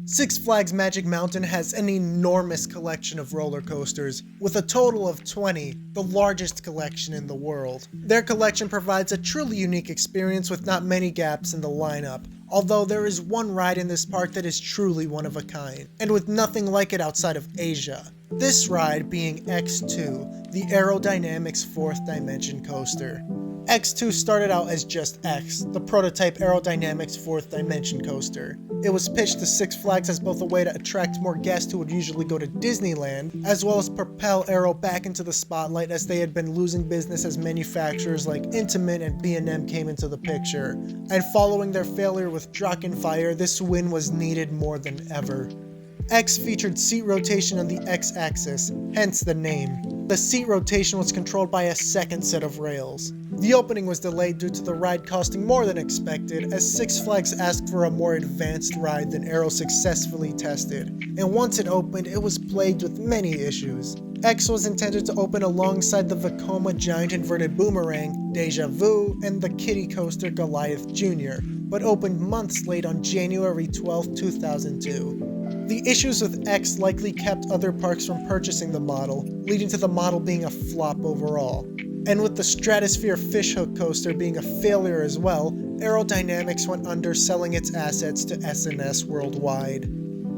Six Flags Magic Mountain has an enormous collection of roller coasters, with a total of 20, the largest collection in the world. Their collection provides a truly unique experience with not many gaps in the lineup, although there is one ride in this park that is truly one of a kind, and with nothing like it outside of Asia. This ride being X2, the Aerodynamics 4th Dimension coaster. X2 started out as just X, the prototype Aerodynamics 4th Dimension coaster. It was pitched to Six Flags as both a way to attract more guests who would usually go to Disneyland, as well as propel Aero back into the spotlight as they had been losing business as manufacturers like Intamin and B&M came into the picture. And following their failure with Drachenfire, this win was needed more than ever. X featured seat rotation on the X-axis, hence the name. The seat rotation was controlled by a second set of rails. The opening was delayed due to the ride costing more than expected, as Six Flags asked for a more advanced ride than Aero successfully tested, and once it opened, it was plagued with many issues. X was intended to open alongside the Vekoma Giant Inverted Boomerang, Deja Vu, and the kiddie coaster Goliath Jr., but opened months late on January 12, 2002. The issues with X likely kept other parks from purchasing the model, leading to the model being a flop overall. And with the Stratosphere Fishhook coaster being a failure as well, Aerodynamics went under, selling its assets to S&S worldwide.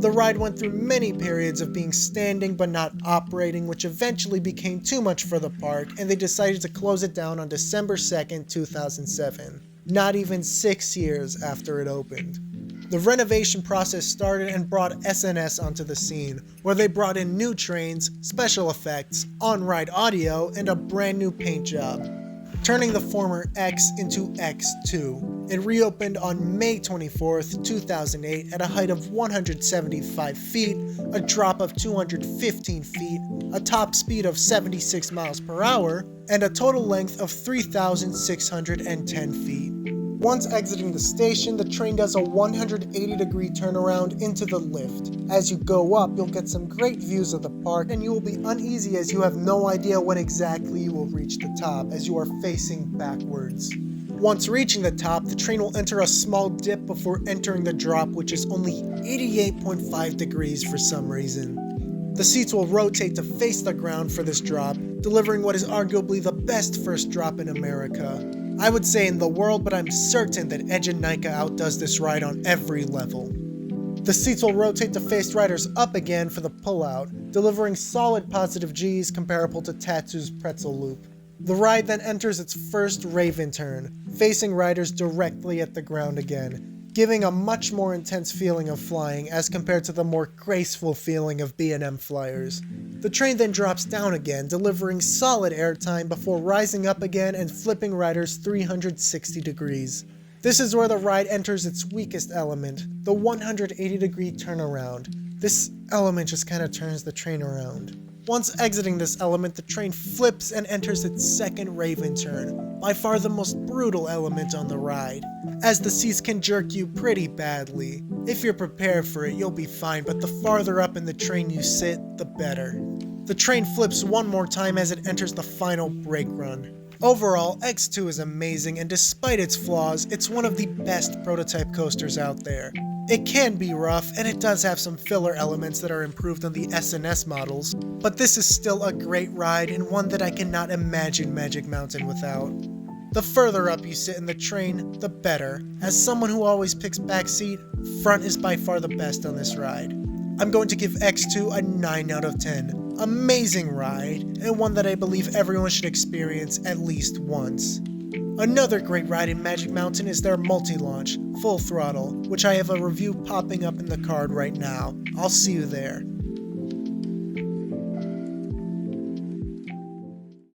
The ride went through many periods of being standing but not operating, which eventually became too much for the park, and they decided to close it down on December 2nd, 2007, not even 6 years after it opened. The renovation process started and brought S&S onto the scene, where they brought in new trains, special effects, on-ride audio, and a brand new paint job, turning the former X into X2. It reopened on May 24th, 2008 at a height of 175 feet, a drop of 215 feet, a top speed of 76 miles per hour, and a total length of 3,610 feet. Once exiting the station, the train does a 180-degree turnaround into the lift. As you go up, you'll get some great views of the park, and you will be uneasy as you have no idea when exactly you will reach the top, as you are facing backwards. Once reaching the top, the train will enter a small dip before entering the drop, which is only 88.5 degrees for some reason. The seats will rotate to face the ground for this drop, delivering what is arguably the best first drop in America. I would say in the world, but I'm certain that Edge and Nika outdoes this ride on every level. The seats will rotate to face riders up again for the pullout, delivering solid positive Gs comparable to Tatsu's pretzel loop. The ride then enters its first Raven turn, facing riders directly at the ground again, giving a much more intense feeling of flying as compared to the more graceful feeling of B&M flyers. The train then drops down again, delivering solid airtime before rising up again and flipping riders 360 degrees. This is where the ride enters its weakest element, the 180-degree turnaround. This element just kind of turns the train around. Once exiting this element, the train flips and enters its second Raven turn, by far the most brutal element on the ride, as the seats can jerk you pretty badly. If you're prepared for it, you'll be fine, but the farther up in the train you sit, the better. The train flips one more time as it enters the final brake run. Overall, X2 is amazing, and despite its flaws, it's one of the best prototype coasters out there. It can be rough, and it does have some filler elements that are improved on the S&S models, but this is still a great ride and one that I cannot imagine Magic Mountain without. The further up you sit in the train, the better. As someone who always picks backseat, front is by far the best on this ride. I'm going to give X2 a 9 out of 10. Amazing ride, and one that I believe everyone should experience at least once. Another great ride in Magic Mountain is their multi-launch, Full Throttle, which I have a review popping up in the card right now. I'll see you there.